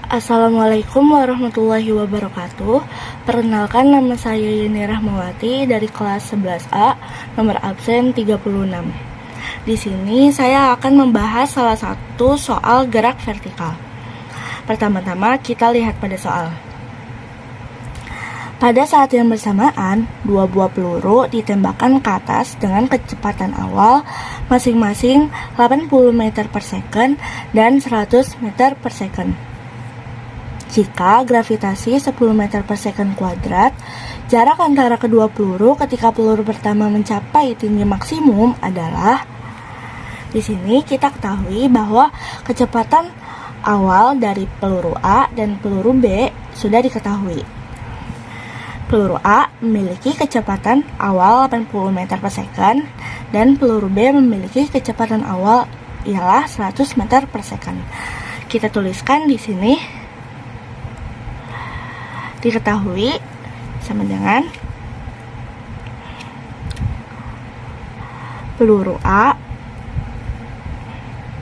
Assalamualaikum warahmatullahi wabarakatuh. Perkenalkan, nama saya Yeni Rahmawati dari kelas 11A, nomor absen 36. Di sini saya akan membahas salah satu soal gerak vertikal. Pertama-tama kita lihat pada soal. Pada saat yang bersamaan, dua buah peluru ditembakkan ke atas dengan kecepatan awal masing-masing 80 meter per second dan 100 meter per second. Jika gravitasi 10 meter per second kuadrat, jarak antara kedua peluru ketika peluru pertama mencapai tinggi maksimum adalah. Di sini kita ketahui bahwa kecepatan awal dari peluru A dan peluru B sudah diketahui. Peluru A memiliki kecepatan awal 80 meter per second dan peluru B memiliki kecepatan awal ialah 100 meter per second. Kita tuliskan di sini. Diketahui sama dengan peluru A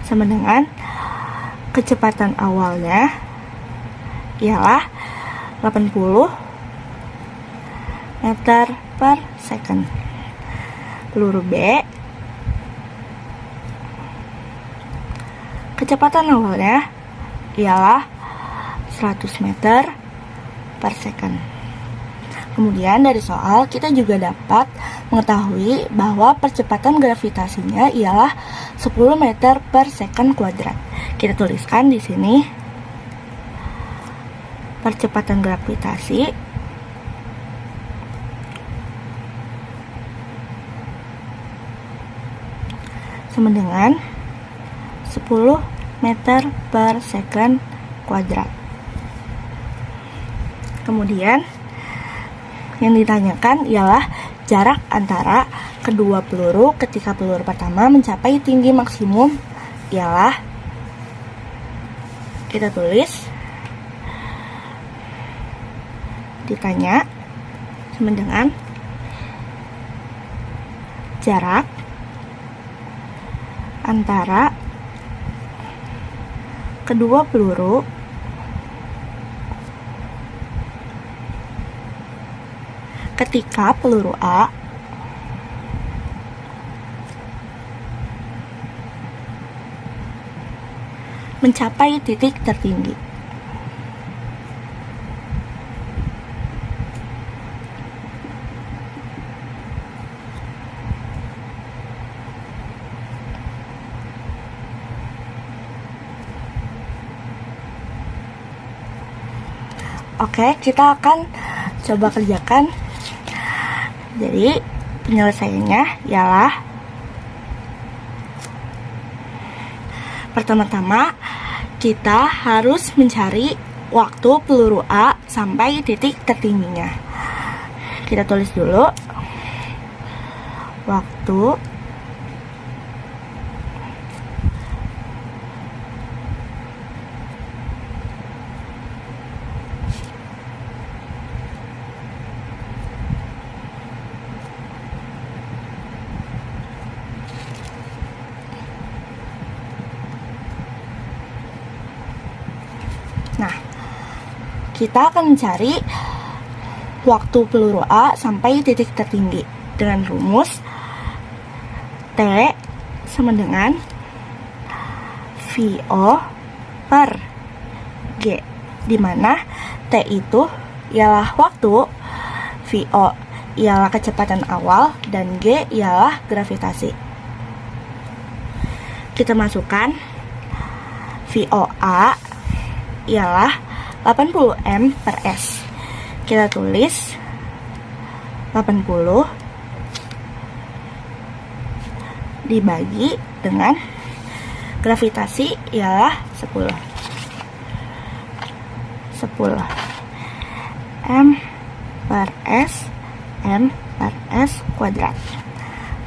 sama dengan kecepatan awalnya ialah 80 meter per second. Peluru B kecepatan awalnya ialah 100 meter per second. Kemudian dari soal kita juga dapat mengetahui bahwa percepatan gravitasinya ialah 10 meter per second kuadrat. Kita tuliskan di sini percepatan gravitasi sama dengan 10 meter per second kuadrat. Kemudian yang ditanyakan ialah jarak antara kedua peluru ketika peluru pertama mencapai tinggi maksimum ialah, kita tulis, ditanya sama dengan jarak antara kedua peluru ketika peluru A mencapai titik tertinggi. Oke, kita akan coba kerjakan. Jadi penyelesaiannya ialah, pertama-tama kita harus mencari waktu peluru A sampai titik tertingginya. Kita tulis dulu waktu kita akan mencari waktu peluru A sampai titik tertinggi dengan rumus T sama dengan VO per G, di mana T itu ialah waktu, VO ialah kecepatan awal, dan G ialah gravitasi. Kita masukkan VOA ialah 80 M per S. Kita tulis 80 dibagi dengan gravitasi ialah 10 M per S kuadrat.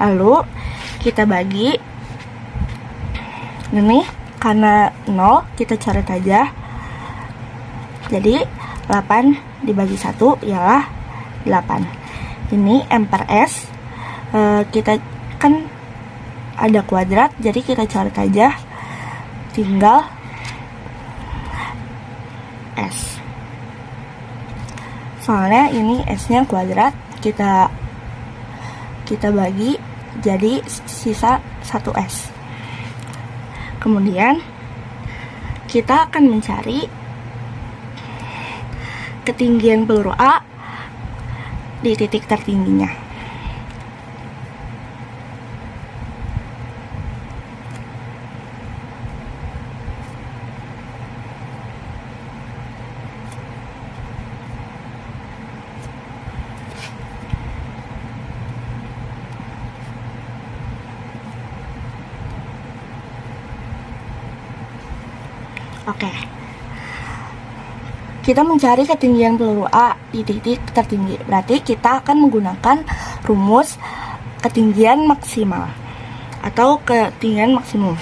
Lalu kita bagi ini, karena 0 kita coret aja. Jadi 8 dibagi 1 ialah 8. Ini M per S, kita kan ada kuadrat, jadi kita coret aja. Tinggal S. Soalnya ini S-nya kuadrat, kita bagi jadi sisa 1S. Kemudian kita akan mencari ketinggian peluru A di titik tertingginya. Oke, kita mencari ketinggian peluru A di titik tertinggi. Berarti kita akan menggunakan rumus ketinggian maksimal atau ketinggian maksimum.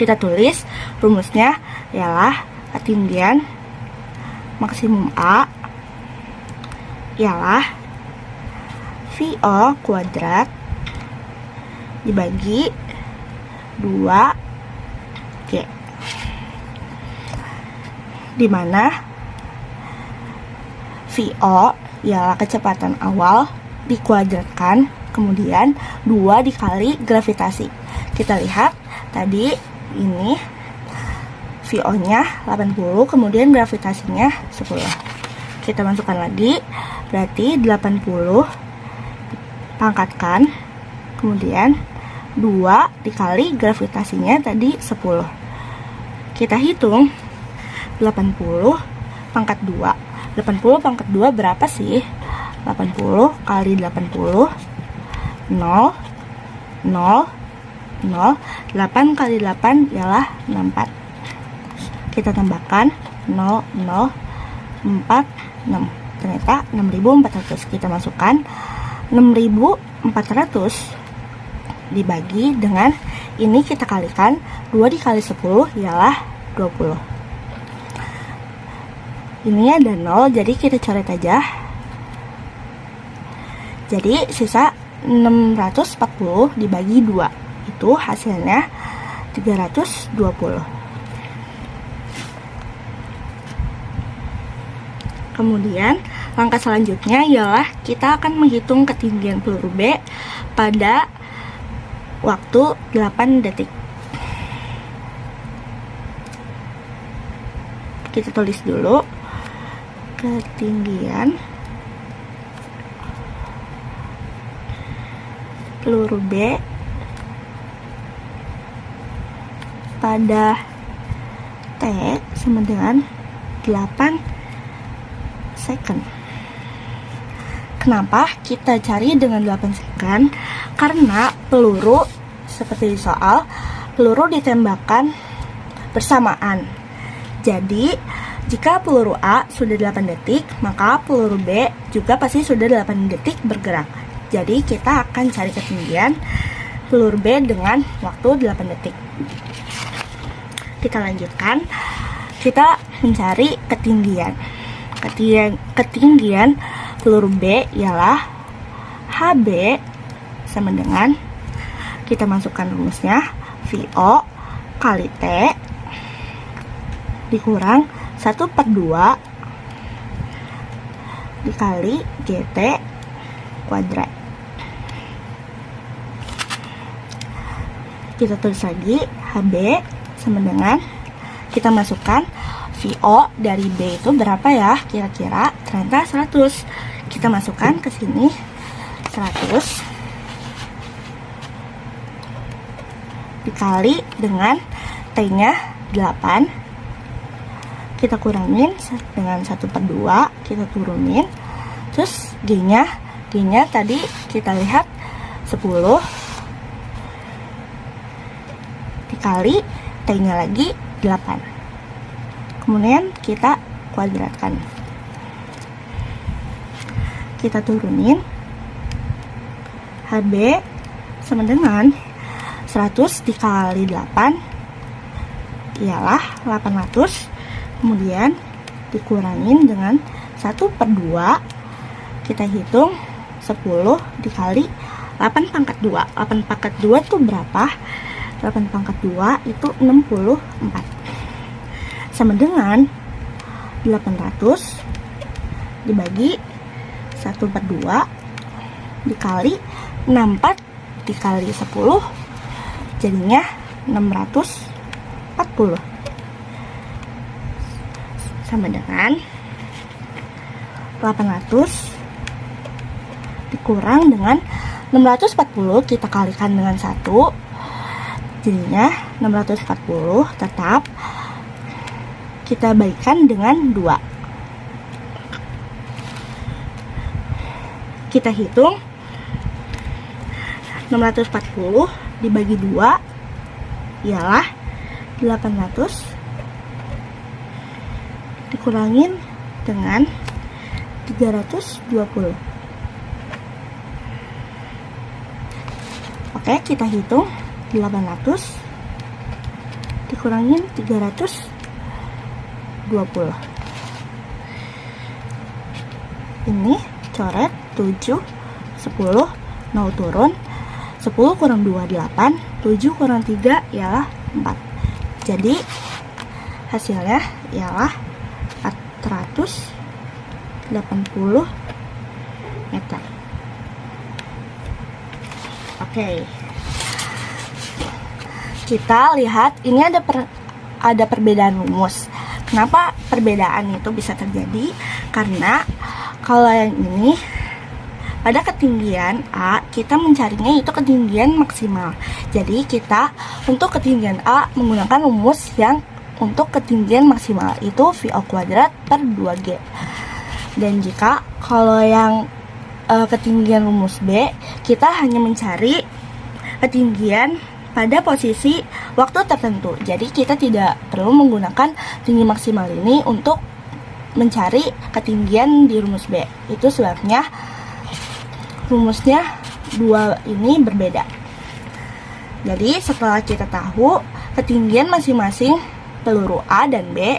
Kita tulis rumusnya ialah ketinggian maksimum A ialah VO kuadrat dibagi 2G, di mana VO ialah kecepatan awal dikuadratkan, kemudian 2 dikali gravitasi. Kita lihat tadi ini VO-nya 80, kemudian gravitasinya 10. Kita masukkan lagi, berarti 80 pangkatkan, kemudian 2 dikali gravitasinya tadi 10. Kita hitung 80 pangkat 2. 80 pangkat 2 berapa sih? 80 kali 80 0 0 0. 8 kali 8 ialah 64. Kita tambahkan 0 0 4 6. Ternyata 6400. Kita masukkan 6400 dibagi dengan ini kita kalikan 2 dikali 10 ialah 20. Ini ada 0, jadi kita coret aja. Jadi sisa 640 dibagi 2, itu hasilnya 320. Kemudian langkah selanjutnya ialah kita akan menghitung ketinggian peluru B pada waktu 8 detik. Kita tulis dulu ketinggian peluru B pada T sama dengan 8 second. Kenapa kita cari dengan 8 second? Karena peluru, seperti di soal, peluru ditembakkan bersamaan. Jadi jika peluru A sudah 8 detik, maka peluru B juga pasti sudah 8 detik bergerak. Jadi kita akan cari ketinggian peluru B dengan waktu 8 detik. Kita lanjutkan. Kita mencari ketinggian. Ketinggian peluru B ialah HB sama dengan, kita masukkan rumusnya, VO kali T dikurang 1/2 dikali GT kuadrat. Kita tulis lagi HB sama dengan, kita masukkan VO dari B itu berapa ya kira-kira, ternyata 100. Kita masukkan ke sini 100 dikali dengan T-nya 8, kita kurangin dengan 1/2, kita turunin, terus G-nya tadi kita lihat 10 dikali T-nya lagi 8, kemudian kita kuadratkan, kita turunin, HB sama dengan 100 dikali 8 ialah 800, kemudian dikurangin dengan 1/2, kita hitung 10 dikali 8 pangkat 2. 8 pangkat 2 itu berapa? 8 pangkat 2 itu 64, sama dengan 800 dibagi 1/2 dikali 64 dikali 10 jadinya 640 sama dengan 800 dikurang dengan 640 kita kalikan dengan 1 jadinya 640 tetap kita bagikan dengan 2. Kita hitung 640 dibagi 2 ialah 800 dikurangin dengan 320. Oke, kita hitung 800 dikurangin 320. Ini coret 7, 10, 0 turun, 10 kurang 2, 8, 7 kurang 3 ialah 4. Jadi hasilnya ialah 480 meter. Oke. Kita lihat ini ada perbedaan rumus. Kenapa perbedaan itu bisa terjadi? Karena kalau yang ini pada ketinggian A kita mencarinya itu ketinggian maksimal. Jadi kita untuk ketinggian A menggunakan rumus yang untuk ketinggian maksimal itu VO kuadrat per 2G. Dan jika kalau yang ketinggian rumus B kita hanya mencari ketinggian pada posisi waktu tertentu. Jadi kita tidak perlu menggunakan tinggi maksimal ini untuk mencari ketinggian di rumus B. Itu sebabnya rumusnya dua ini berbeda. Jadi setelah kita tahu ketinggian masing-masing peluru A dan B,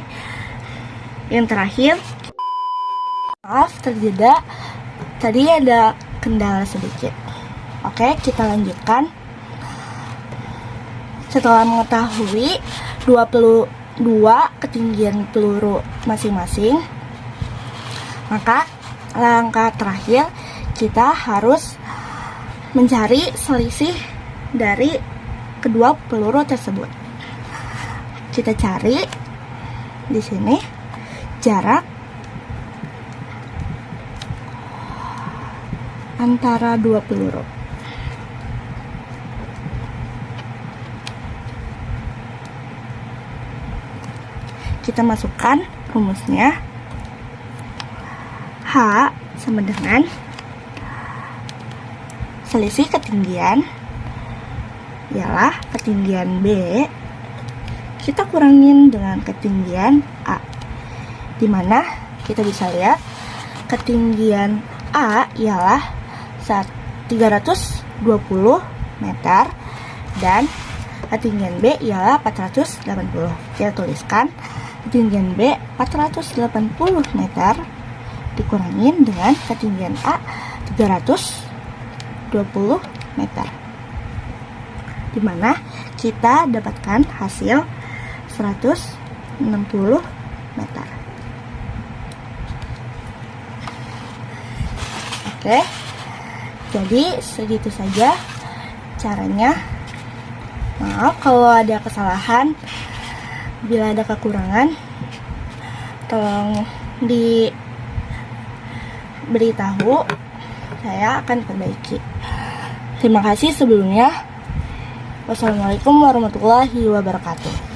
yang terakhir, maaf terjeda, tadi ada kendala sedikit. Oke, kita lanjutkan. Setelah mengetahui 22 ketinggian peluru masing-masing, maka langkah terakhir kita harus mencari selisih dari kedua peluru tersebut. Kita cari di sini jarak antara dua peluru. Kita masukkan rumusnya. H sama dengan selisih ketinggian ialah ketinggian B kita kurangin dengan ketinggian A, dimana kita bisa lihat ketinggian A ialah 320 meter dan ketinggian B ialah 480. Kita tuliskan ketinggian B 480 meter dikurangin dengan ketinggian A 320 meter, dimana kita dapatkan hasil 160 meter. Oke, jadi segitu saja caranya. Maaf kalau ada kesalahan, bila ada kekurangan tolong diberitahu, saya akan perbaiki. Terima kasih sebelumnya. Wassalamualaikum warahmatullahi wabarakatuh.